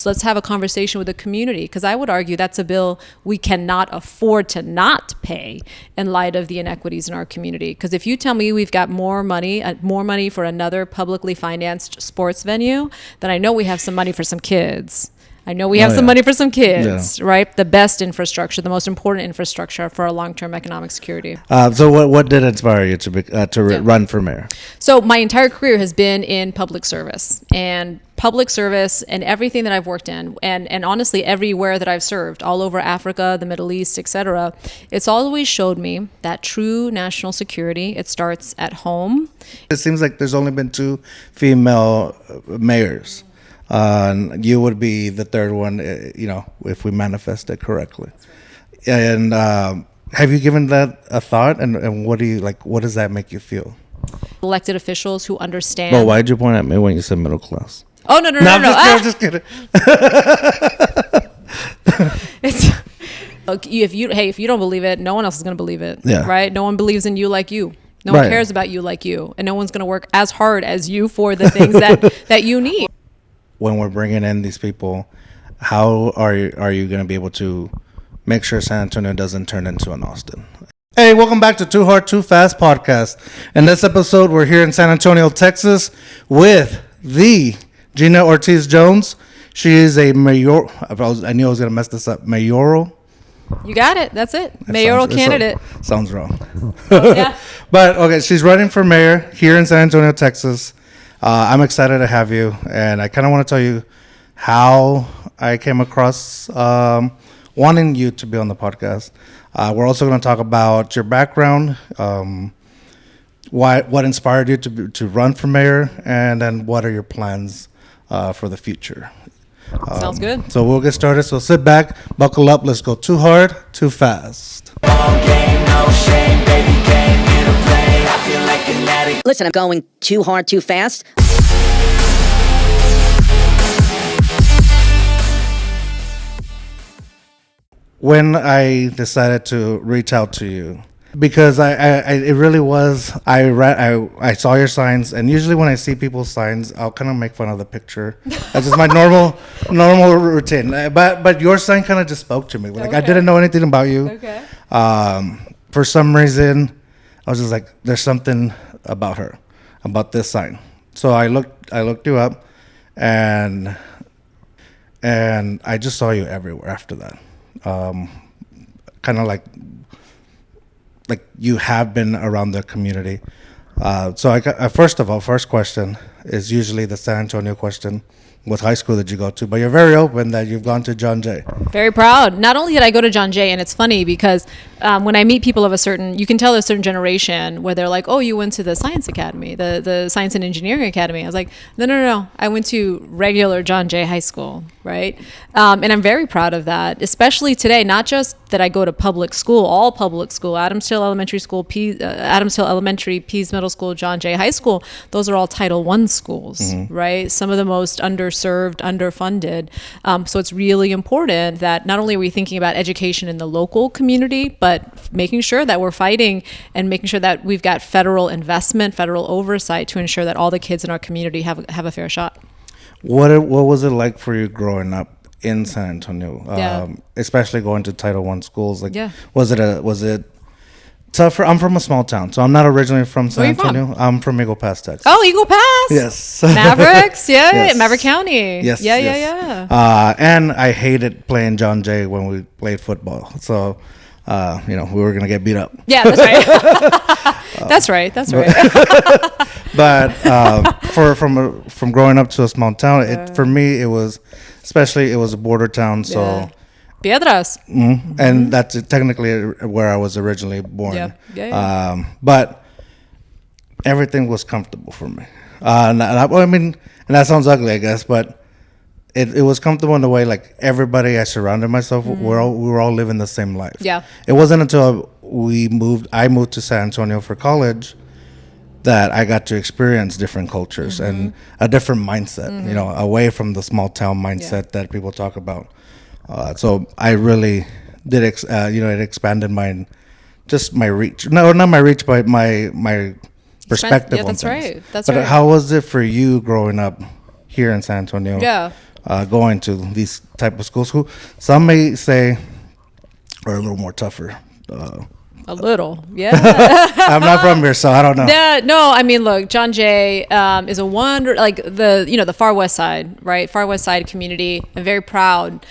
So let's have a conversation with the community, because I would argue that's a bill we cannot afford to not pay in light of the inequities in our community. Because if you tell me we've got more money for another publicly financed sports venue, then I know we have some money for some kids. I know we have some money for some kids, right? The best infrastructure, the most important infrastructure for our long-term economic security. So what did inspire you to run for mayor? So my entire career has been in public service and everything that I've worked in, and honestly, everywhere that I've served, all over Africa, the Middle East, etc. It's always showed me that true national security, it starts at home. It seems like there's only been 2 female mayors. You would be the third one, if we manifest it correctly. And have you given that a thought? And what do you like? What does that make you feel? Elected officials who understand. Well, why'd you point at me when you said middle class? Oh no! I'm just kidding. It's if you don't believe it, no one else is going to believe it. Yeah. Right? No one believes in you like you. No one cares about you like you, and no one's going to work as hard as you for the things that you need. When we're bringing in these people, how are you going to be able to make sure San Antonio doesn't turn into an Austin? Hey, welcome back to Too Hard, Too Fast podcast. In this episode, we're here in San Antonio, Texas, with the Gina Ortiz Jones. She is a mayor. I knew I was going to mess this up. Mayoral. You got it. That's it. Mayoral candidate. Sounds wrong. Yeah. But okay, she's running for mayor here in San Antonio, Texas. I'm excited to have you, and I kind of want to tell you how I came across wanting you to be on the podcast. We're also going to talk about your background, what inspired you to run for mayor, and then what are your plans for the future. Sounds good. So we'll get started. So sit back, buckle up. Let's go too hard, too fast. All game, no shame, baby, came here to play. I feel like an addict. Listen, I'm going too hard, too fast. When I decided to reach out to you, because it really was, I saw your signs, and usually when I see people's signs, I'll kind of make fun of the picture. That's just my normal routine. But your sign kind of just spoke to me. Like, okay. I didn't know anything about you. Okay. For some reason, I was just like, there's something about her, about this sign. So I looked you up, and I just saw you everywhere after that. Kind of like you have been around the community. So I got, first question is usually the San Antonio question. What high school did you go to? But you're very open that you've gone to John Jay. Very proud. Not only did I go to John Jay, and it's funny because when I meet people of you can tell a certain generation where they're like, oh, you went to the science academy, the science and engineering academy. I was like, no. I went to regular John Jay High School, right? And I'm very proud of that, especially today, not just that I go to public school, all public school, Adams Hill Elementary School, Adams Hill Elementary, Pease Middle School, John Jay High School. Those are all Title I schools, right? Some of the most underserved, underfunded. So it's really important that not only are we thinking about education in the local community, but making sure that we're fighting and making sure that we've got federal investment, federal oversight to ensure that all the kids in our community have a fair shot. What was it like for you growing up in San Antonio, especially going to Title I schools? Was it tougher? I'm from a small town, so I'm not originally from San Antonio. I'm from Eagle Pass, Texas. Oh, Eagle Pass. Yes. Mavericks. Yeah. Yes. Maverick County. Yes. Yeah. And I hated playing John Jay when we played football. So, we were gonna get beat up. Yeah, that's right. That's right. But from growing up to a small town, for me it was a border town. So. Yeah. Piedras. Mm-hmm. And that's technically where I was originally born. Yeah. But everything was comfortable for me. And that sounds ugly, I guess, but it was comfortable in the way like everybody I surrounded myself, we were all living the same life. Yeah. It wasn't until I moved to San Antonio for college that I got to experience different cultures and a different mindset, away from the small town mindset that people talk about. So I really did, it expanded my reach. No, not my reach, but my perspective on things. That's but right. how was it for you growing up here in San Antonio? Yeah. going to these type of schools who some may say are a little more tougher. A little, yeah. I'm not from here, so I don't know. Yeah, no, I mean, look, John Jay is a wonder, like the far west side, right? Far west side community. I'm very proud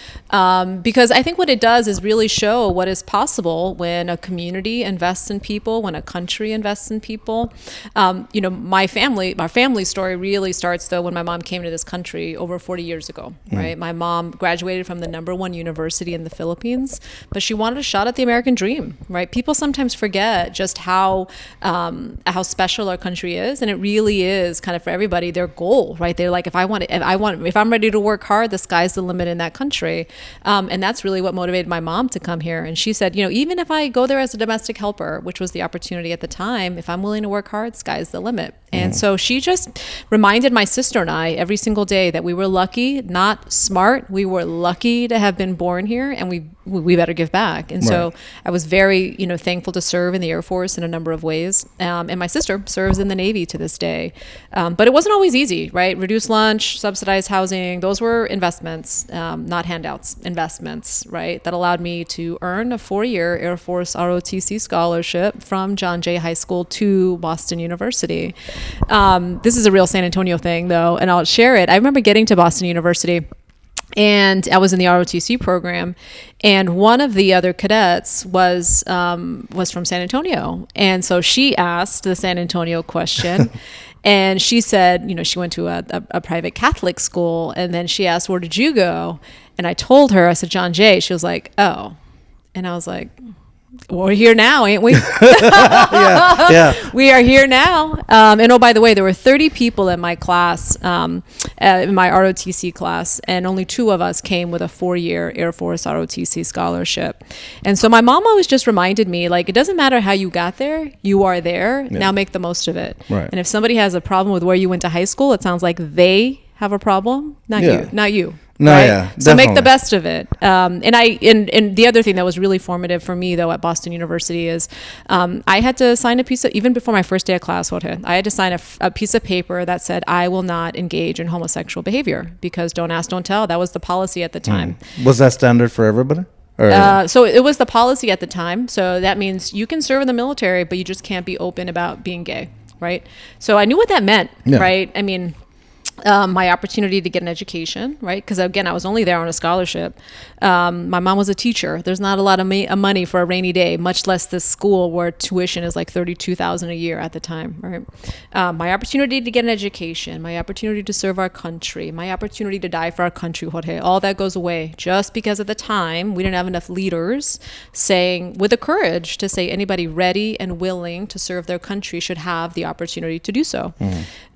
because I think what it does is really show what is possible when a community invests in people, when a country invests in people. My family story really starts though when my mom came to this country over 40 years ago, right? My mom graduated from the #1 university in the Philippines, but she wanted a shot at the American dream, right? People sometimes forget just how special our country is, and it really is kind of for everybody their goal, right? They're like, if I'm ready to work hard, the sky's the limit in that country, and that's really what motivated my mom to come here. And she said, even if I go there as a domestic helper, which was the opportunity at the time, if I'm willing to work hard, sky's the limit. And so she just reminded my sister and I every single day that we were lucky, not smart. We were lucky to have been born here, and we better give back. And so I was very, thankful to serve in the Air Force in a number of ways. And my sister serves in the Navy to this day. But it wasn't always easy, right? Reduced lunch, subsidized housing, those were investments, not handouts, investments, right? That allowed me to earn a 4-year Air Force ROTC scholarship from John Jay High School to Boston University. This is a real San Antonio thing though, and I'll share it. I remember getting to Boston University, and I was in the ROTC program, and one of the other cadets was from San Antonio. And so she asked the San Antonio question, and she said, she went to a private Catholic school, and then she asked, where did you go? And I told her, I said, John Jay. She was like, oh. And I was like, we're here now, ain't we? yeah. We are here now. And oh, by the way, there were 30 people in my class, in my ROTC class, and only 2 of us came with a 4-year Air Force ROTC scholarship. And so my mom always just reminded me, like, it doesn't matter how you got there, you are there. Yeah. Now make the most of it. Right. And if somebody has a problem with where you went to high school, it sounds like they have a problem, not you. No, right? yeah, so make the best of it. And the other thing that was really formative for me though at Boston University is I had to sign a piece of, even before my first day of class, Jorge, I had to sign a piece of paper that said I will not engage in homosexual behavior, because don't ask, don't tell. That was the policy at the time. Was that standard for everybody? So it was the policy at the time. So that means you can serve in the military, but you just can't be open about being gay, right? So I knew what that meant, right? I mean, my opportunity to get an education, right? Because again, I was only there on a scholarship. My mom was a teacher. There's not a lot of money for a rainy day, much less this school where tuition is like $32,000 a year at the time, right? My opportunity to get an education, my opportunity to serve our country, my opportunity to die for our country, Jorge, all that goes away just because at the time we didn't have enough leaders saying, with the courage to say anybody ready and willing to serve their country should have the opportunity to do so.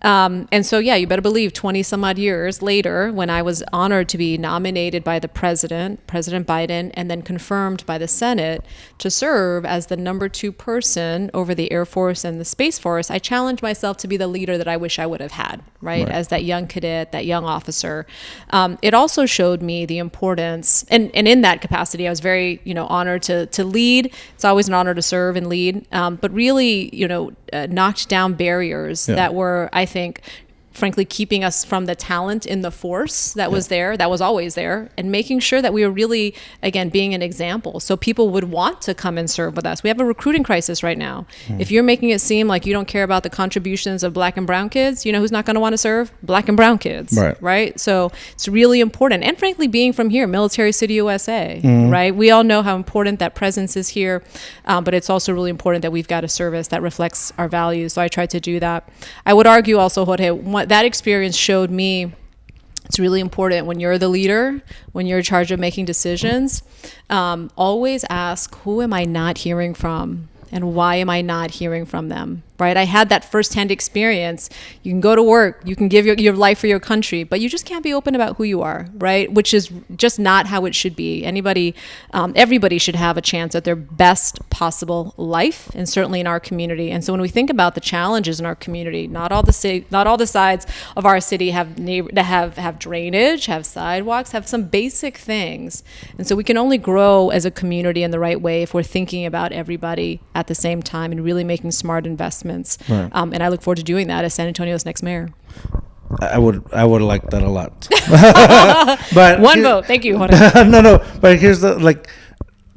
And so, you better believe 20 some odd years later, when I was honored to be nominated by the President Biden, and then confirmed by the Senate to serve as the #2 person over the Air Force and the Space Force, I challenged myself to be the leader that I wish I would have had, right? As that young cadet, that young officer. It also showed me the importance, and in that capacity, I was very, honored to lead. It's always an honor to serve and lead, but really, knocked down barriers that were, I think, frankly, keeping us from the talent in the force that was there, that was always there, and making sure that we were really, again, being an example so people would want to come and serve with us. We have a recruiting crisis right now. If you're making it seem like you don't care about the contributions of Black and brown kids, who's not going to want to serve? Black and brown kids, right? So it's really important. And frankly, being from here, Military City, USA, right? We all know how important that presence is here, but it's also really important that we've got a service that reflects our values. So I tried to do that. I would argue also, Jorge, that experience showed me it's really important when you're the leader, when you're in charge of making decisions, always ask, who am I not hearing from? And why am I not hearing from them, right? I had that firsthand experience. You can go to work, you can give your life for your country, but you just can't be open about who you are, right? Which is just not how it should be. Everybody should have a chance at their best possible life, and certainly in our community. And so when we think about the challenges in our community, not all the sides of our city have drainage, have sidewalks, have some basic things. And so we can only grow as a community in the right way if we're thinking about everybody at the same time and really making smart investments. And I look forward to doing that as San Antonio's next mayor. I would like that a lot. But One vote. Thank you, Jorge. no. But here's the like.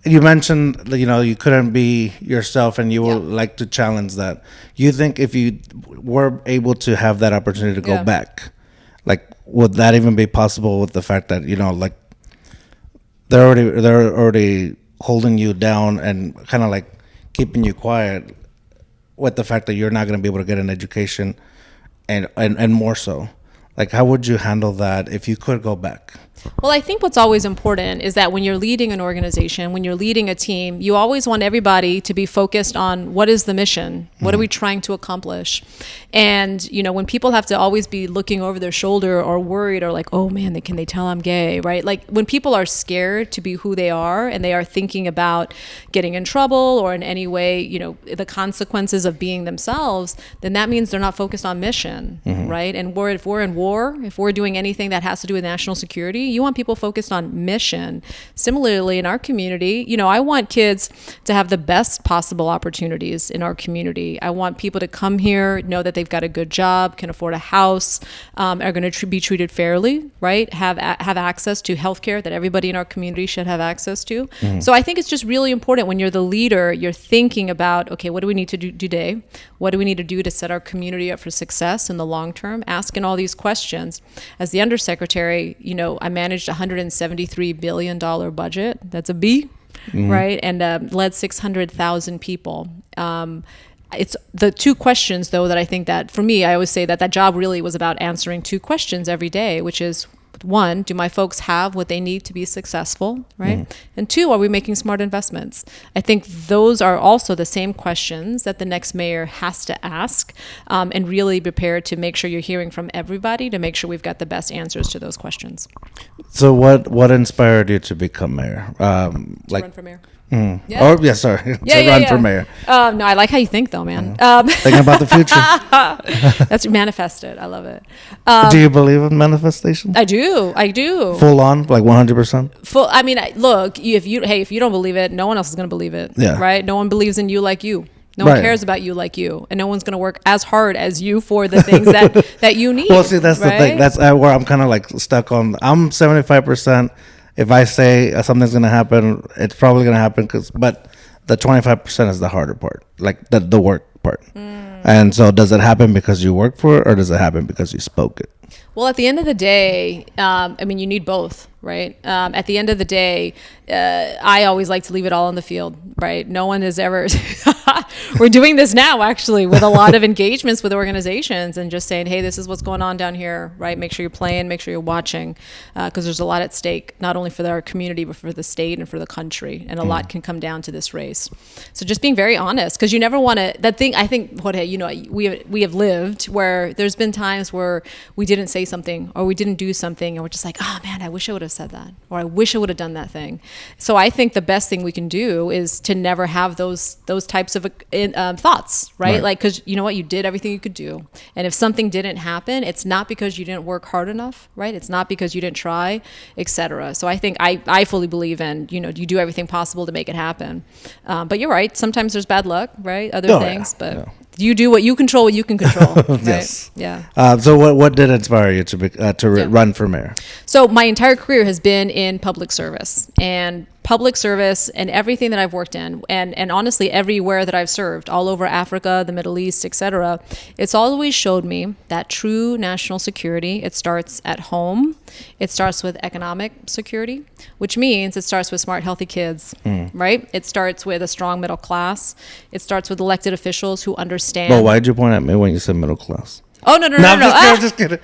You mentioned that, you couldn't be yourself, and you would like to challenge that. You think if you were able to have that opportunity to go back, like, would that even be possible with the fact that like they're already holding you down and kind of like keeping you quiet with the fact that you're not going to be able to get an education, and more so, like, how would you handle that if you could go back? Well, I think what's always important is that when you're leading an organization, when you're leading a team, you always want everybody to be focused on what is the mission? What are we trying to accomplish? And, when people have to always be looking over their shoulder or worried or like, oh man, can they tell I'm gay, right? Like when people are scared to be who they are and they are thinking about getting in trouble or in any way, the consequences of being themselves, then that means they're not focused on mission, right? And if we're in war, if we're doing anything that has to do with national security, you want people focused on mission. Similarly, in our community, I want kids to have the best possible opportunities in our community. I want people to come here, know that they've got a good job, can afford a house, are going to be treated fairly, right? Have access to healthcare that everybody in our community should have access to. So I think it's just really important when you're the leader, you're thinking about, okay, what do we need to do today? What do we need to do to set our community up for success in the long term? Asking all these questions. As the undersecretary, I managed a $173 billion budget. That's a B, right? And led 600,000 people. It's the two questions, though, that I think that for me, I always say that job really was about answering two questions every day, which is, one, do my folks have what they need to be successful, right? And two, are we making smart investments? I think those are also the same questions that the next mayor has to ask, and really prepare to make sure you're hearing from everybody to make sure we've got the best answers to those questions. So what inspired you to become mayor? Run for mayor. Yeah. Oh, yeah, sorry. Run for mayor. No, I like how you think, though, man. Thinking about the future. That's manifested. I love it. Do you believe in manifestation? I do. Full on, like 100%? Full. I mean, look, if you don't believe it, no one else is going to believe it. Yeah. Right? No one believes in you like you. No one cares about you like you, and no one's going to work as hard as you for the things that you need. Well, see, that's the thing. That's where I'm kind of like stuck on. I'm 75%. If I say something's going to happen, it's probably going to happen. But the 25% is the harder part, like the work part. And so does it happen because you work for it, or does it happen because you spoke it? Well, at the end of the day, you need both, right? At the end of the day, I always like to leave it all on the field, right? No one has ever, we're doing this now actually with a lot of engagements with organizations and just saying, hey, this is what's going on down here, right? Make sure you're playing, make sure you're watching, because there's a lot at stake, not only for our community, but for the state and for the country. And a lot can come down to this race. So just being very honest, because you never want to, I think, Jorge, we have lived where there's been times where we didn't say something or we didn't do something and we're just like, oh man, I wish I would have said that, or I wish I would have done that thing. So I think the best thing we can do is to never have those types of thoughts, right? Like, because you know what, you did everything you could do, and if something didn't happen, it's not because you didn't work hard enough, right? It's not because you didn't try, etc. So I think I fully believe in, you do everything possible to make it happen. But you're right, sometimes there's bad luck, right? Other things, but you do what you control, right? Yes. Yeah. So what did inspire you to run for mayor? So my entire career has been in public service and everything that I've worked in, and honestly everywhere that I've served, all over Africa, the Middle East, etc. It's always showed me that true national security, it starts at home. It starts with economic security, which means it starts with smart, healthy kids, right? It starts with a strong middle class. It starts with elected officials who understand. Well, why did you point at me when you said middle class? Oh, no. I'm just kidding.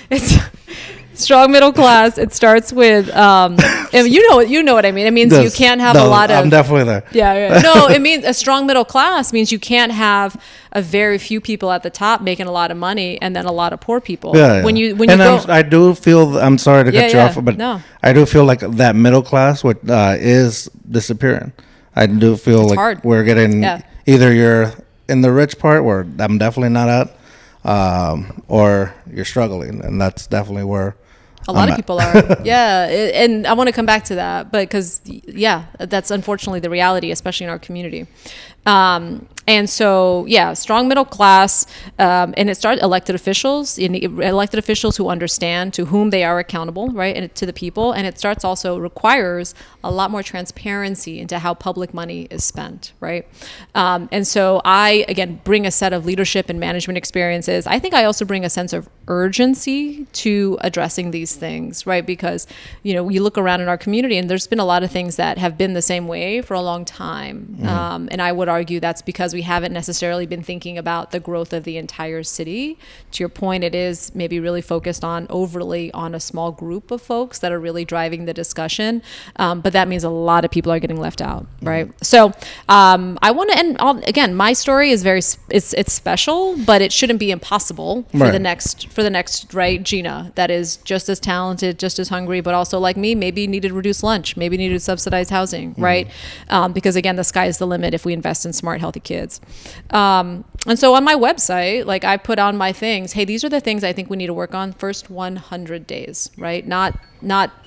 It's strong middle class. It starts with, you know what I mean. It means you can't have a lot of. I'm definitely there. Yeah. No, it means a strong middle class means you can't have a very few people at the top making a lot of money and then a lot of poor people. Yeah. When you I do feel. I'm sorry to cut you off, but no. I do feel like that middle class is disappearing. I do feel it's like hard. We're getting either you're in the rich part where I'm definitely not at, or you're struggling, and that's definitely where a lot of people are. Yeah. And I want to come back to that, but because, that's unfortunately the reality, especially in our community. And so, yeah, strong middle class, and it starts elected officials who understand to whom they are accountable, right, and to the people. And it starts also requires a lot more transparency into how public money is spent, right? And so I, again, bring a set of leadership and management experiences. I think I also bring a sense of urgency to addressing these things, right? Because, you look around in our community and there's been a lot of things that have been the same way for a long time. And I would argue that's because we haven't necessarily been thinking about the growth of the entire city. To your point, it is maybe really focused overly on a small group of folks that are really driving the discussion. But that means a lot of people are getting left out, right? So I want to end, again, my story is it's special, but it shouldn't be impossible for the next, right, Gina, that is just as talented, just as hungry, but also like me, maybe needed reduced lunch, maybe needed subsidized housing, right? Because again, the sky is the limit if we invest in smart, healthy kids. And so on my website, like I put on my things, hey, these are the things I think we need to work on first 100 days, right? Not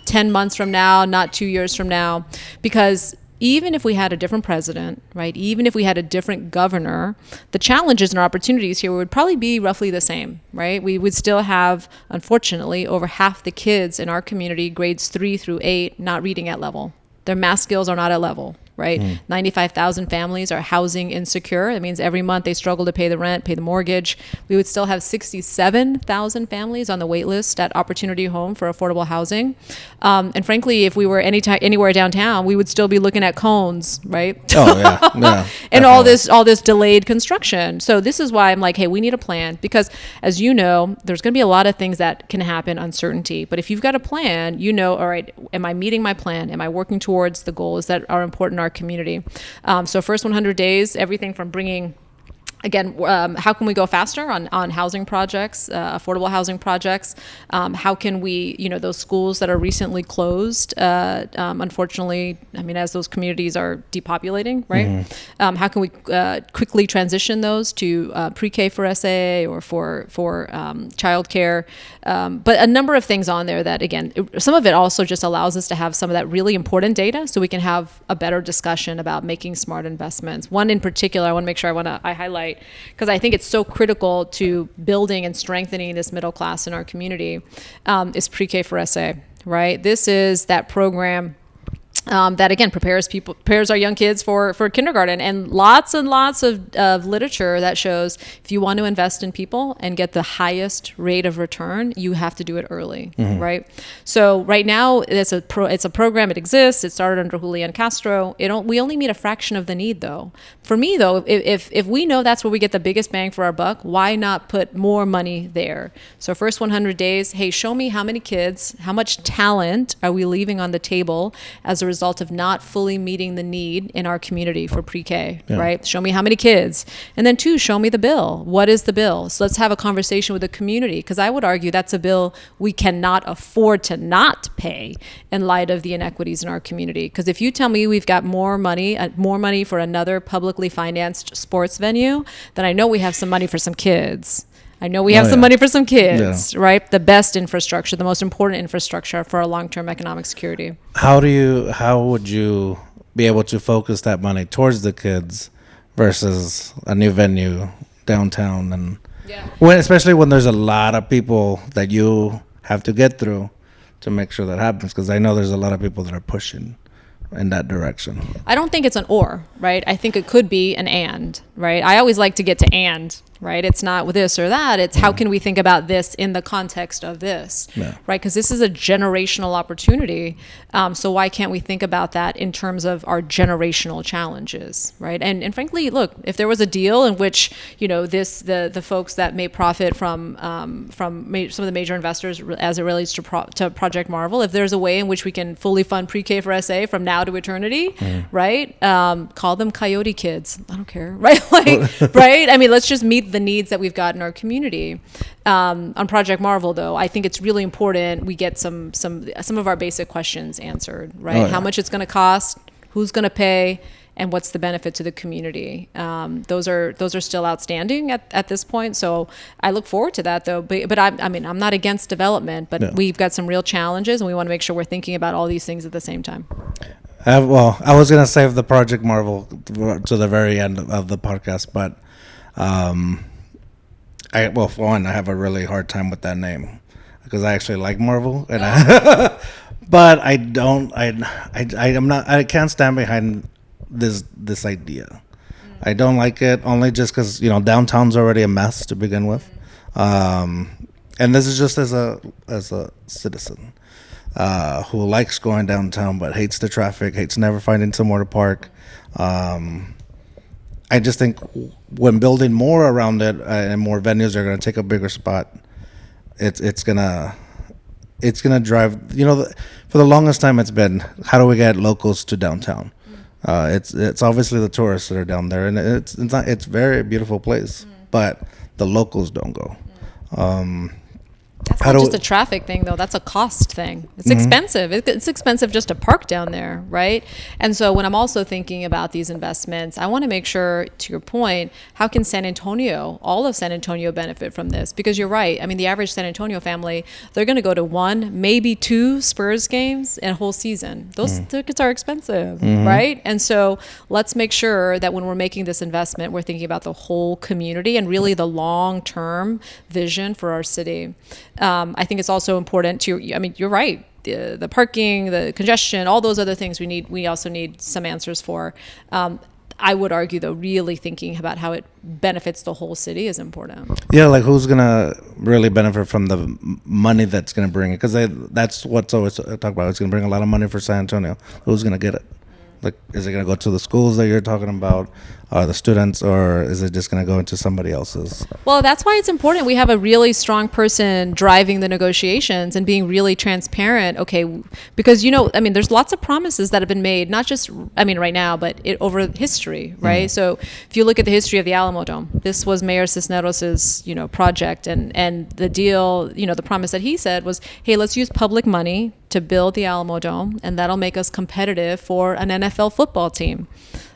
10 months from now, not 2 years from now, because even if we had a different president, right, even if we had a different governor, the challenges and opportunities here would probably be roughly the same, right? We would still have, unfortunately, over half the kids in our community, grades 3 through 8, not reading at level. Their math skills are not at level, right? 95,000 families are housing insecure. That means every month they struggle to pay the rent, pay the mortgage. We would still have 67,000 families on the wait list at Opportunity Home for affordable housing. And frankly, if we were anywhere downtown, we would still be looking at cones, right? Oh yeah. And all this delayed construction. So this is why I'm like, hey, we need a plan, because as you know, there's going to be a lot of things that can happen, uncertainty. But if you've got a plan, all right, am I meeting my plan? Am I working towards the goals that are important in our community? So first 100 days, everything from bringing, again, how can we go faster on housing projects, affordable housing projects? How can we, those schools that are recently closed, unfortunately, I mean, as those communities are depopulating, right? How can we quickly transition those to pre-K for SA or for childcare? But a number of things on there that, again, some of it also just allows us to have some of that really important data so we can have a better discussion about making smart investments. One in particular, I want to make sure I highlight, because I think it's so critical to building and strengthening this middle class in our community, is pre-K for SA, right? This is that program that again prepares our young kids for kindergarten, and lots of literature that shows if you want to invest in people and get the highest rate of return, you have to do it early, right? So right now it's a program. It exists. It started under Julian Castro. We only meet a fraction of the need, though. For me, though, if we know that's where we get the biggest bang for our buck, why not put more money there? So first 100 days, hey, show me how many kids, how much talent are we leaving on the table as a result of not fully meeting the need in our community for pre-K, right? Show me how many kids. And then 2, show me the bill. What is the bill? So let's have a conversation with the community, because I would argue that's a bill we cannot afford to not pay in light of the inequities in our community. Because if you tell me we've got more money for another publicly financed sports venue, then I know we have some money for some kids. I know we have some money for some kids, right? The best infrastructure, the most important infrastructure for our long-term economic security. How would you be able to focus that money towards the kids versus a new venue downtown? And especially when there's a lot of people that you have to get through to make sure that happens, because I know there's a lot of people that are pushing in that direction. I don't think it's an or, right? I think it could be an and, right? I always like to get to and, right? It's not with this or that. It's how can we think about this in the context of this, right? Because this is a generational opportunity. So why can't we think about that in terms of our generational challenges, right? And frankly, look, if there was a deal in which, the folks that may profit from some of the major investors as it relates to Project Marvel, if there's a way in which we can fully fund pre-K for SA from now to eternity, right? Call them Coyote kids. I don't care, right? Right? I mean, let's just meet the needs that we've got in our community. On Project Marvel, though, I think it's really important we get some of our basic questions answered, right? How much it's going to cost, who's going to pay, and what's the benefit to the community. Those are still outstanding at this point. So I look forward to that, though. But I'm not against development, but we've got some real challenges, and we want to make sure we're thinking about all these things at the same time. I was gonna save the Project Marvel to the very end of the podcast, but for one, I have a really hard time with that name because I actually like Marvel, and but I don't. I'm not. I can't stand behind this idea. I don't like it only just because downtown's already a mess to begin with, and this is just as a citizen who likes going downtown but hates the traffic, hates never finding somewhere to park. I just think when building more around it and more venues are going to take a bigger spot, it's gonna drive. For the longest time, it's been how do we get locals to downtown? It's obviously the tourists that are down there, and it's a very beautiful place, but the locals don't go. That's not just a traffic thing, though. That's a cost thing. It's expensive. It's expensive just to park down there, right? And so when I'm also thinking about these investments, I want to make sure, to your point, how can all of San Antonio benefit from this? Because you're right. I mean, the average San Antonio family, they're going to go to 1, maybe 2 Spurs games in a whole season. Those tickets are expensive, right? And so let's make sure that when we're making this investment, we're thinking about the whole community and really the long-term vision for our city. I think it's also important you're right. The parking, the congestion, all those other things we also need some answers for. I would argue, though, really thinking about how it benefits the whole city is important. Yeah, like who's going to really benefit from the money that's going to bring it? Because that's what's always talked about. It's going to bring a lot of money for San Antonio. Who's going to get it? Like, is it going to go to the schools that you're talking about, the students, or is it just going to go into somebody else's? Well, that's why it's important we have a really strong person driving the negotiations and being really transparent. Okay, because there's lots of promises that have been made, not just right now, but over history, right? So if you look at the history of the Alamo Dome, this was Mayor Cisneros's project, and the deal, the promise that he said was, hey, let's use public money to build the Alamo Dome, and that'll make us competitive for an NFL football team.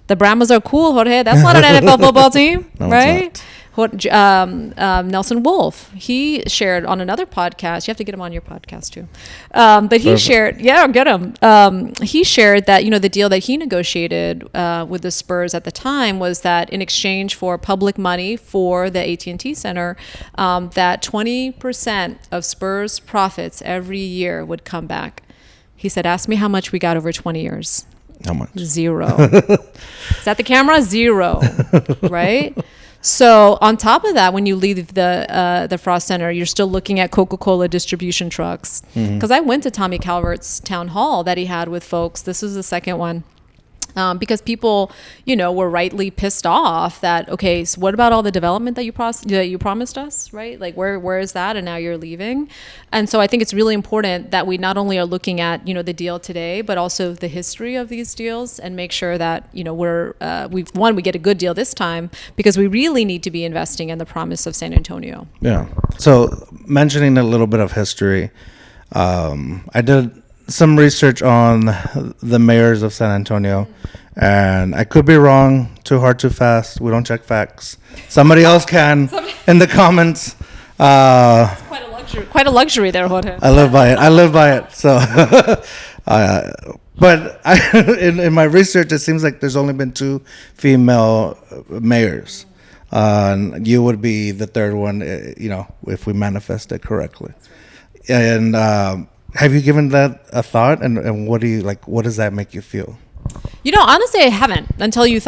The Brahmas are cool, Jorge. That's not an NFL football team, no, right? Nelson Wolf, he shared on another podcast. You have to get him on your podcast too. But he shared, get him. He shared that the deal that he negotiated with the Spurs at the time was that in exchange for public money for the AT&T Center, that 20% of Spurs profits every year would come back. He said, "Ask me how much we got over 20 years." How much? 0. Is that the camera? 0, right? So on top of that, when you leave the Frost Center, you're still looking at Coca-Cola distribution trucks. Because I went to Tommy Calvert's town hall that he had with folks. This was the second one. Because people, were rightly pissed off that, okay, so what about all the development that you promised us, right? Like, where is that? And now you're leaving. And so I think it's really important that we not only are looking at, the deal today, but also the history of these deals and make sure that, we get a good deal this time because we really need to be investing in the promise of San Antonio. Yeah. So mentioning a little bit of history, I did some research on the mayors of San Antonio, and I could be wrong. Too hard, too fast. We don't check facts. Somebody else can in the comments. It's quite a luxury there, Jorge. I live by it. So, but in my research, it seems like there's only been 2 female mayors. You would be the third one, if we manifest it correctly. And have you given that a thought? And what do you like? What does that make you feel? Honestly, I haven't until you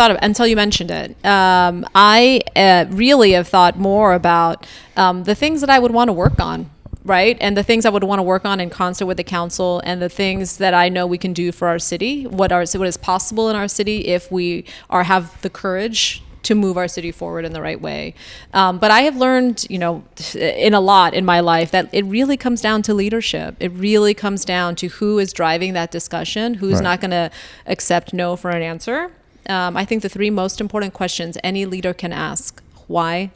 mentioned it. I really have thought more about the things that I would want to work on, right? And the things I would want to work on in concert with the council, and the things that I know we can do for our city. What is possible in our city if we have the courage to move our city forward in the right way. But I have learned, in a lot in my life that it really comes down to leadership. It really comes down to who is driving that discussion, who's not going to accept no for an answer. I think the 3 most important questions any leader can ask: why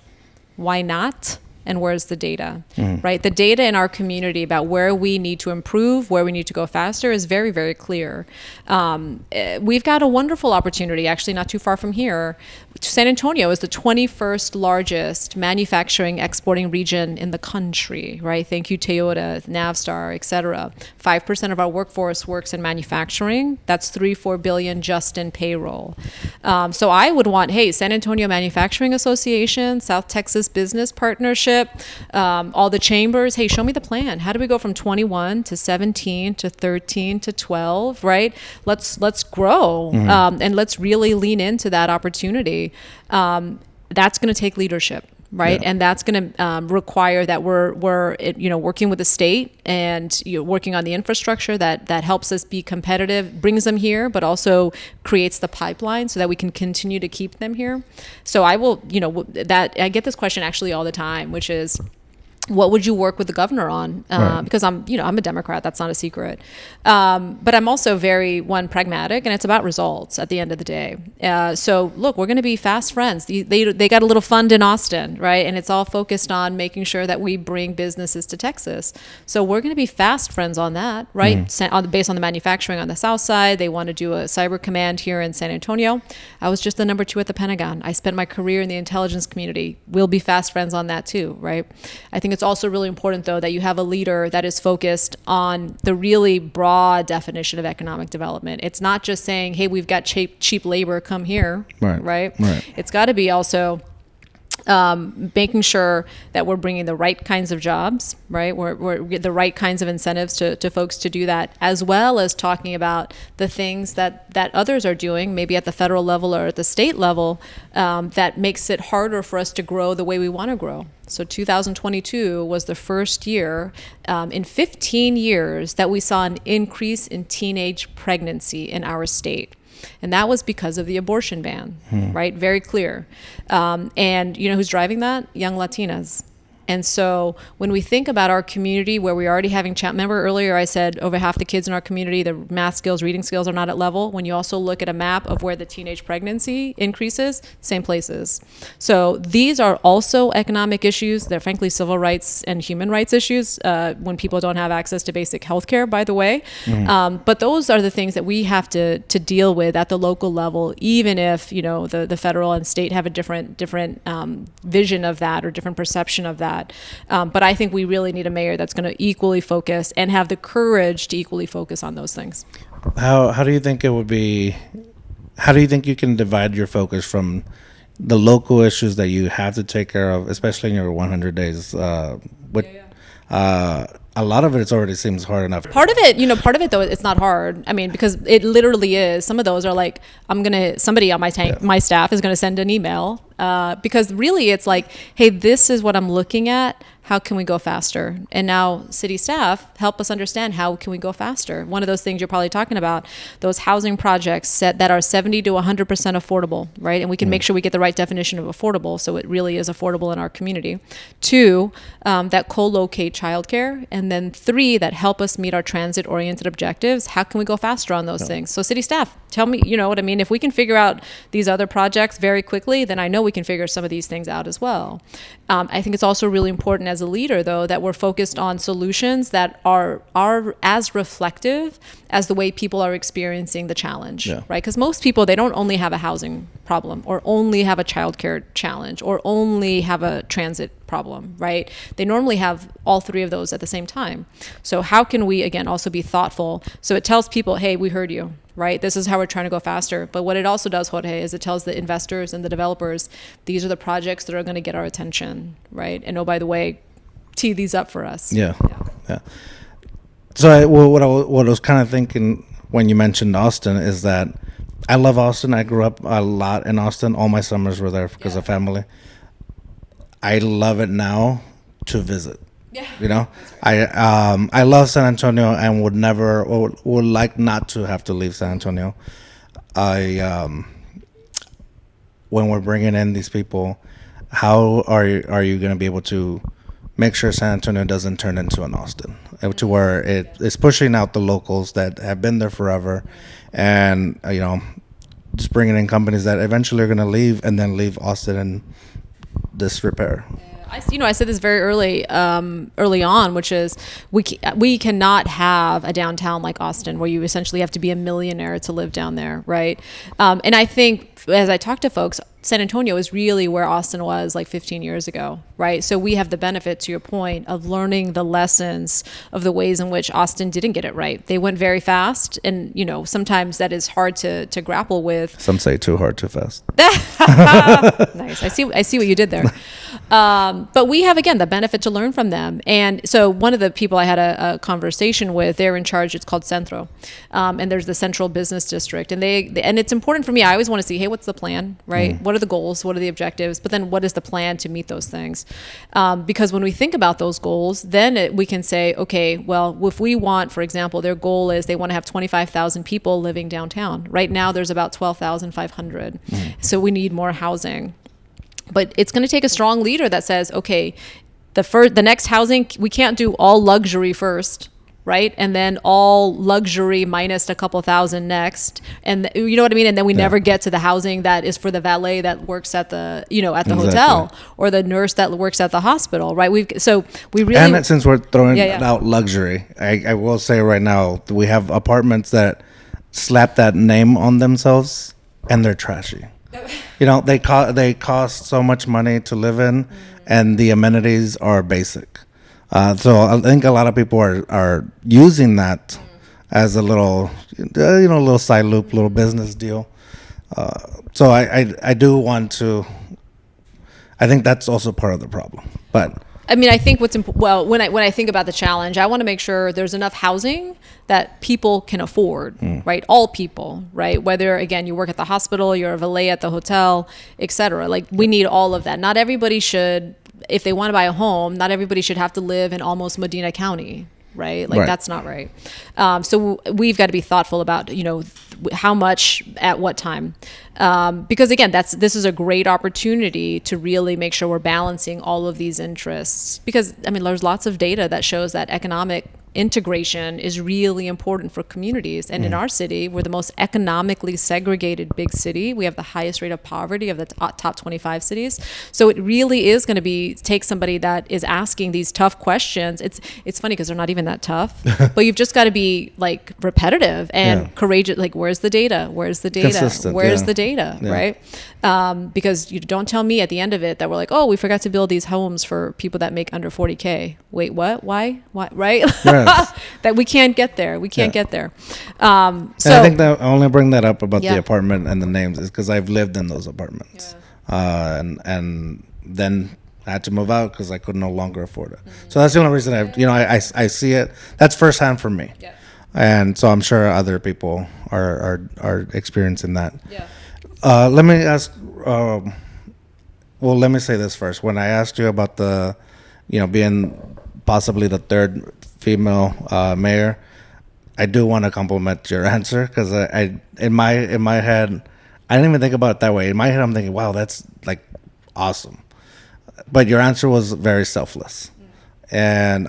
not, and where's the data, right? The data in our community about where we need to improve, where we need to go faster is very, very clear. We've got a wonderful opportunity, actually not too far from here. San Antonio is the 21st largest manufacturing exporting region in the country, right? Thank you, Toyota, Navstar, et cetera. 5% of our workforce works in manufacturing. That's $3-4 billion just in payroll. So I would want, hey, San Antonio Manufacturing Association, South Texas Business Partnership, all the chambers, hey, show me the plan. How do we go from 21 to 17 to 13 to 12, right? Let's grow and let's really lean into that opportunity. That's going to take leadership, right? Yeah. And that's going to require that we're working with the state and working on the infrastructure that helps us be competitive, brings them here, but also creates the pipeline so that we can continue to keep them here. So I will, I get this question actually all the time, which is, what would you work with the governor on? Right. Because I'm a Democrat. That's not a secret. But I'm also very, pragmatic, and it's about results at the end of the day. So look, we're going to be fast friends. They got a little fund in Austin, right? And it's all focused on making sure that we bring businesses to Texas. So we're going to be fast friends on that, right? Based on the manufacturing on the south side. They want to do a cyber command here in San Antonio. I was just the number 2 at the Pentagon. I spent my career in the intelligence community. We'll be fast friends on that too, right? I think it's also really important, though, that you have a leader that is focused on the really broad definition of economic development. It's not just saying, hey, we've got cheap labor, come here, right? It's got to be also making sure that we're bringing the right kinds of jobs, right? We're the right kinds of incentives to folks to do that, as well as talking about the things that others are doing, maybe at the federal level or at the state level, that makes it harder for us to grow the way we want to grow. So 2022 was the first year in 15 years that we saw an increase in teenage pregnancy in our state. And that was because of the abortion ban, right? Very clear. And you know who's driving that? Young Latinas. And so when we think about our community where we're already having remember earlier I said over half the kids in our community, the math skills, reading skills are not at level. When you also look at a map of where the teenage pregnancy increases, same places. So these are also economic issues. They're frankly civil rights and human rights issues when people don't have access to basic health care, by the way. But those are the things that we have to deal with at the local level, even if the federal and state have a different vision of that or different perception of that. But I think we really need a mayor that's going to equally focus and have the courage to equally focus on those things. How do you think it would be? How do you think you can divide your focus from the local issues that you have to take care of, especially in your 100 days? A lot of it already seems hard enough. Part of it though, it's not hard. I mean, because it literally is. Some of those are like, somebody on my staff is gonna send an email because really it's like, hey, this is what I'm looking at. How can we go faster? And now city staff help us understand how can we go faster. One of those things you're probably talking about, those housing projects that are 70 to 100% affordable, right? And we can make sure we get the right definition of affordable so it really is affordable in our community. 2, that co-locate childcare. And then 3, that help us meet our transit-oriented objectives. How can we go faster on those things? So city staff, tell me, you know what I mean? If we can figure out these other projects very quickly, then I know we can figure some of these things out as well. I think it's also really important as a leader, though, that we're focused on solutions that are as reflective as the way people are experiencing the challenge, right? Because most people, they don't only have a housing problem or only have a childcare challenge or only have a transit problem, right? They normally have all 3 of those at the same time. So how can we, again, also be thoughtful? So it tells people, hey, we heard you, right? This is how we're trying to go faster. But what it also does, Jorge, is it tells the investors and the developers, these are the projects that are going to get our attention, right? And oh, by the way, tee these up for us. Yeah. So what I was kind of thinking when you mentioned Austin is that I love Austin. I grew up a lot in Austin. All my summers were there because of family. I love it now to visit. Yeah. I love San Antonio and would like not to have to leave San Antonio. When we're bringing in these people, how are you going to be able to make sure San Antonio doesn't turn into an Austin, to where it's pushing out the locals that have been there forever, and just bringing in companies that eventually are going to leave and then leave Austin in disrepair. I said this very early on, which is we cannot have a downtown like Austin where you essentially have to be a millionaire to live down there, right? And I think as I talk to folks, San Antonio is really where Austin was like 15 years ago, right? So we have the benefit, to your point, of learning the lessons of the ways in which Austin didn't get it right. They went very fast, and sometimes that is hard to grapple with. Some say too hard, too fast. Nice. I see what you did there. But we have, again, the benefit to learn from them. And so one of the people I had a conversation with, they're in charge, it's called Centro. And there's the Central Business District. And and it's important for me. I always want to see, hey, what's the plan, right? What are the goals? What are the objectives? But then what is the plan to meet those things? Because when we think about those goals, then we can say, okay, well, if we want, for example, their goal is they want to have 25,000 people living downtown. Right now, there's about 12,500. So we need more housing. But it's going to take a strong leader that says, okay, the next housing, we can't do all luxury first, right? And then all luxury minus a couple thousand next. And you know what I mean? And then we never get to the housing that is for the valet that works at the, at the hotel, or the nurse that works at the hospital, right? We really... And since we're throwing out luxury, I will say right now, we have apartments that slap that name on themselves and they're trashy. They cost so much money to live in, and the amenities are basic. So I think a lot of people are using that as a little, little side loop, little business deal. So I do want to. I think that's also part of the problem, but. I mean, I think when I think about the challenge, I want to make sure there's enough housing that people can afford, right? All people, right? Whether, again, you work at the hospital, you're a valet at the hotel, et cetera. Like, we need all of that. Not everybody should, if they want to buy a home, not everybody should have to live in almost Medina County, right? Like, that's not right. So we've got to be thoughtful about, how much at what time. Because again, this is a great opportunity to really make sure we're balancing all of these interests. Because there's lots of data that shows that economic integration is really important for communities. And in our city, we're the most economically segregated big city. We have the highest rate of poverty of the top 25 cities. So it really is going to take somebody that is asking these tough questions. It's funny because they're not even that tough, but you've just got to be like repetitive and courageous. Like, where's the data? Where's the data? Consistent, where's the data? Right? Because you don't tell me at the end of it that we're like, oh, we forgot to build these homes for people that make under 40K. Wait, what? Why? Right? That we can't get there. We can't get there. So I think that I only bring that up about the apartment and the names is because I've lived in those apartments, and then I had to move out because I could no longer afford it. So that's the only reason I see it. That's firsthand for me, and so I'm sure other people are experiencing that. Let me ask. Let me say this first. When I asked you about the, being possibly the third female mayor, I do want to compliment your answer because I in my head, I didn't even think about it that way. In my head, I'm thinking, wow, that's like awesome. But your answer was very selfless, and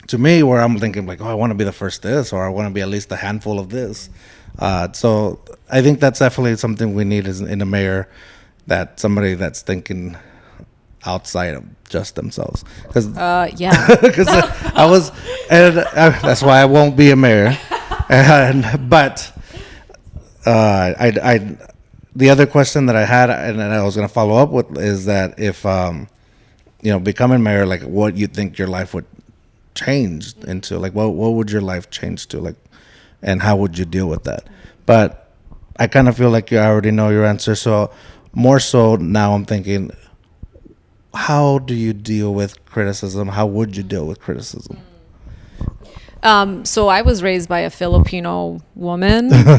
to me, where I'm thinking like, oh, I want to be the first this, or I want to be at least a handful of this. So I think that's definitely something we need in a mayor, that somebody that's thinking outside of just themselves. Because because I was, and that's why I won't be a mayor. But the other question that I had, and I was going to follow up with, is that if becoming mayor, like what you think your life would change into, like what would your life change to, like, and how would you deal with that? But I kind of feel like you already know your answer. So more so now I'm thinking, how do you deal with criticism? How would you deal with criticism? So I was raised by a Filipino woman. My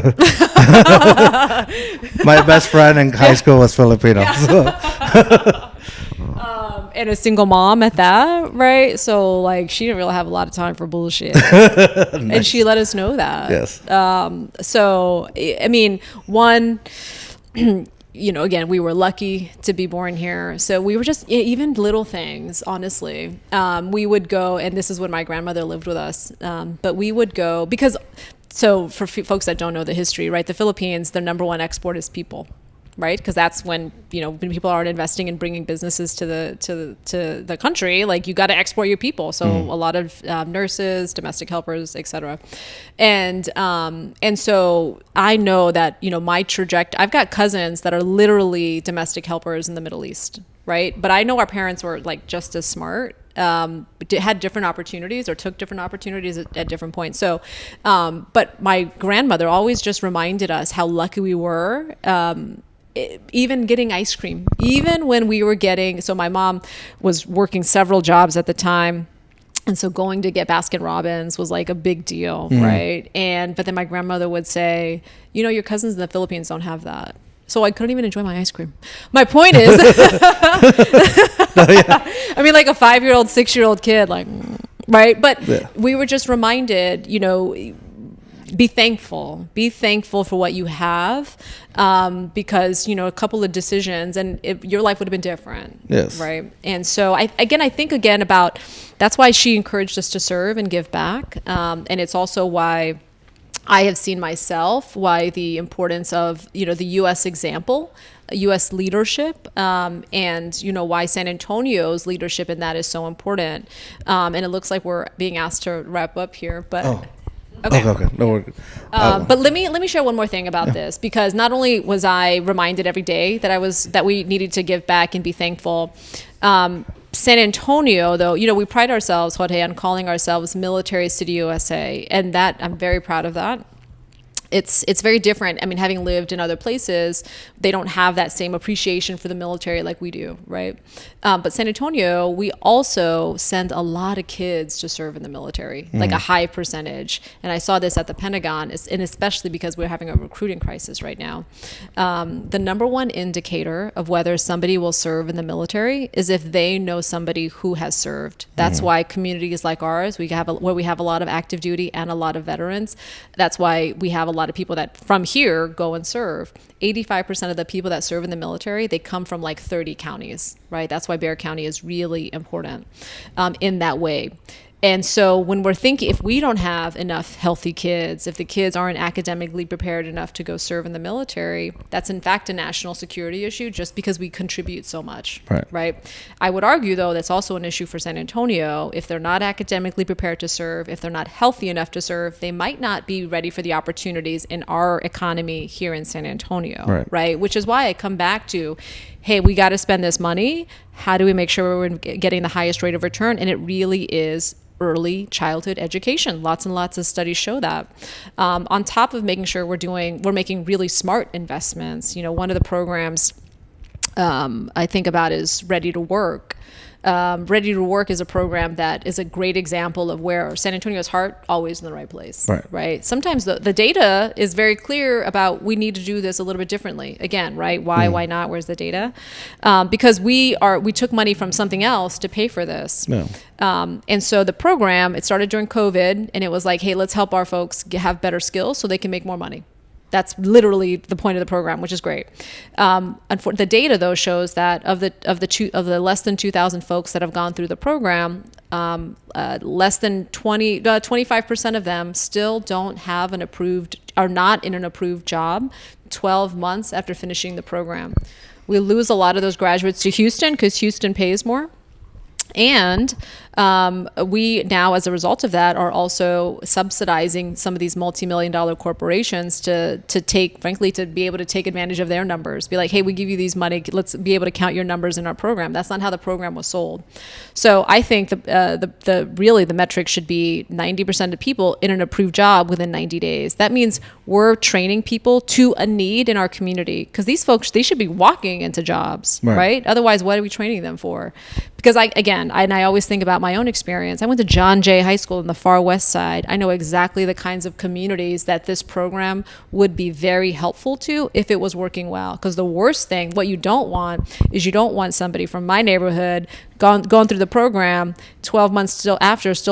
best friend in high school was Filipino. And a single mom at that, right? So like she didn't really have a lot of time for bullshit. Nice. And she let us know that. Yes. So I mean, one, again, we were lucky to be born here. So we were just, even little things, honestly. We would go, and this is when my grandmother lived with us, but we would go, because, so for folks that don't know the history, right, the Philippines, their number one export is people. right? Because that's when when people aren't investing in bringing businesses to the country, like you got to export your people. So a lot of nurses, domestic helpers, etc. And so I know that my trajectory. I've got cousins that are literally domestic helpers in the Middle East, right? But I know our parents were like just as smart. Had different opportunities or took different opportunities at different points. So, but my grandmother always just reminded us how lucky we were. Even getting ice cream, even when we were so my mom was working several jobs at the time. And so going to get Baskin Robbins was like a big deal, right? But then my grandmother would say, your cousins in the Philippines don't have that. So I couldn't even enjoy my ice cream. My point is, I mean, like a 5-year-old, 6-year-old kid, like, right? But we were just reminded, be thankful for what you have, because a couple of decisions and your life would have been different. Yes. Right. And so I think about that's why she encouraged us to serve and give back, and it's also why I have seen myself why the importance of the U.S. example, U.S. leadership, and why San Antonio's leadership in that is so important. And it looks like we're being asked to wrap up here, but. Oh. Okay. No, we're good. But let me share one more thing about this, because not only was I reminded every day that we needed to give back and be thankful. San Antonio, though, we pride ourselves, Jorge, on calling ourselves Military City USA, and that I'm very proud of that. It's very different. I mean, having lived in other places, they don't have that same appreciation for the military like we do, right? But San Antonio, we also send a lot of kids to serve in the military, like a high percentage. And I saw this at the Pentagon, and especially because we're having a recruiting crisis right now. The number one indicator of whether somebody will serve in the military is if they know somebody who has served. That's why communities like ours, where we have a lot of active duty and a lot of veterans, that's why we have a lot of people that from here go and serve. 85% of the people that serve in the military, they come from like 30 counties, right? That's why Bexar County is really important in that way. And so when we're thinking, if we don't have enough healthy kids, if the kids aren't academically prepared enough to go serve in the military, that's in fact a national security issue just because we contribute so much, right? I would argue, though, that's also an issue for San Antonio. If they're not academically prepared to serve, if they're not healthy enough to serve, they might not be ready for the opportunities in our economy here in San Antonio, right? Which is why I come back to, hey, we got to spend this money. How do we make sure we're getting the highest rate of return? And it really is early childhood education. Lots and lots of studies show that. On top of making sure we're making really smart investments. One of the programs I think about is Ready to Work. Ready to Work is a program that is a great example of where San Antonio's heart always in the right place, right? Sometimes the data is very clear about we need to do this a little bit differently. Again, right? Why not? Where's the data? Because we took money from something else to pay for this. No. And so the program, it started during COVID, and it was like, hey, let's help our folks have better skills so they can make more money. That's literally the point of the program, which is great. The data, though, shows that of the less than 2,000 folks that have gone through the program, less than 25% of them still are not in an approved job 12 months after finishing the program. We lose a lot of those graduates to Houston because Houston pays more. And we now, as a result of that, are also subsidizing some of these multi-million-dollar corporations to be able to take advantage of their numbers. Be like, hey, we give you these money. Let's be able to count your numbers in our program. That's not how the program was sold. So I think the metric should be 90% of people in an approved job within 90 days. That means we're training people to a need in our community, because these folks, they should be walking into jobs, right? Otherwise, what are we training them for? Because I always think about my own experience. I went to John Jay High School in the far west side. I know exactly the kinds of communities that this program would be very helpful to if it was working well. Because the worst thing, what you don't want is you don't want somebody from my neighborhood going through the program 12 months still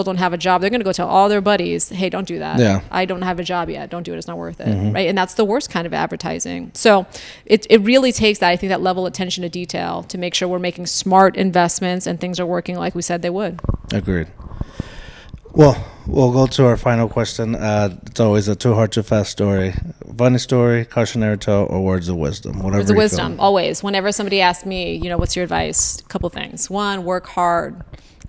don't have a job. They're going to go tell all their buddies, hey, don't do that. Yeah. I don't have a job yet. Don't do it. It's not worth it. Right? And that's the worst kind of advertising. So it really takes that, I think, that level of attention to detail to make sure we're making smart investments and things are working like we said they would. Agreed. Well, we'll go to our final question. It's always a too hard, too fast story funny story, cautionary tale, or words of wisdom. Whatever. Words of you wisdom, feel. always. Whenever somebody asks me, what's your advice? A couple things. One, work hard.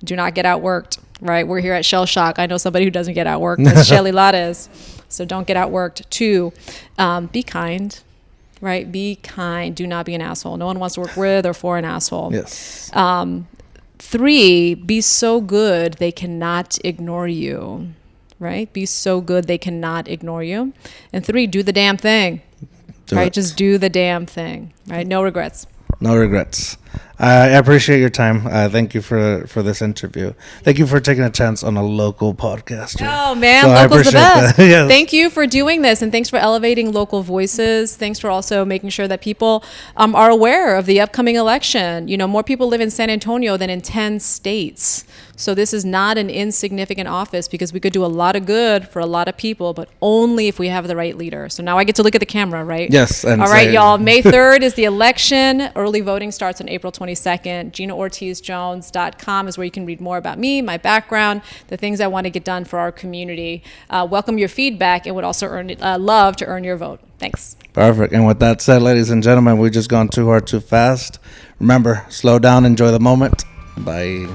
Do not get outworked, right? We're here at Shell Shock. I know somebody who doesn't get outworked. That's Shelly Lattes. So don't get outworked. Two, be kind, right? Be kind. Do not be an asshole. No one wants to work with or for an asshole. Yes. Three, be so good they cannot ignore you, right? Be so good they cannot ignore you. And three, do the damn thing, right? Just do the damn thing, right? No regrets. No regrets. I appreciate your time. Thank you for this interview. Thank you for taking a chance on a local podcaster. Oh, man, So I local's the appreciate best. that. Yes. Thank you for doing this, and thanks for elevating local voices. Thanks for also making sure that people are aware of the upcoming election. More people live in San Antonio than in 10 states. So this is not an insignificant office because we could do a lot of good for a lot of people, but only if we have the right leader. So now I get to look at the camera, right? Yes. And All right, say- y'all. May 3rd is the election. Early voting starts on April 22nd. GinaOrtizJones.com is where you can read more about me, my background, the things I want to get done for our community. Welcome your feedback and would also love to earn your vote. Thanks. Perfect. And with that said, ladies and gentlemen, we've just gone too hard, too fast. Remember, slow down, enjoy the moment. Bye.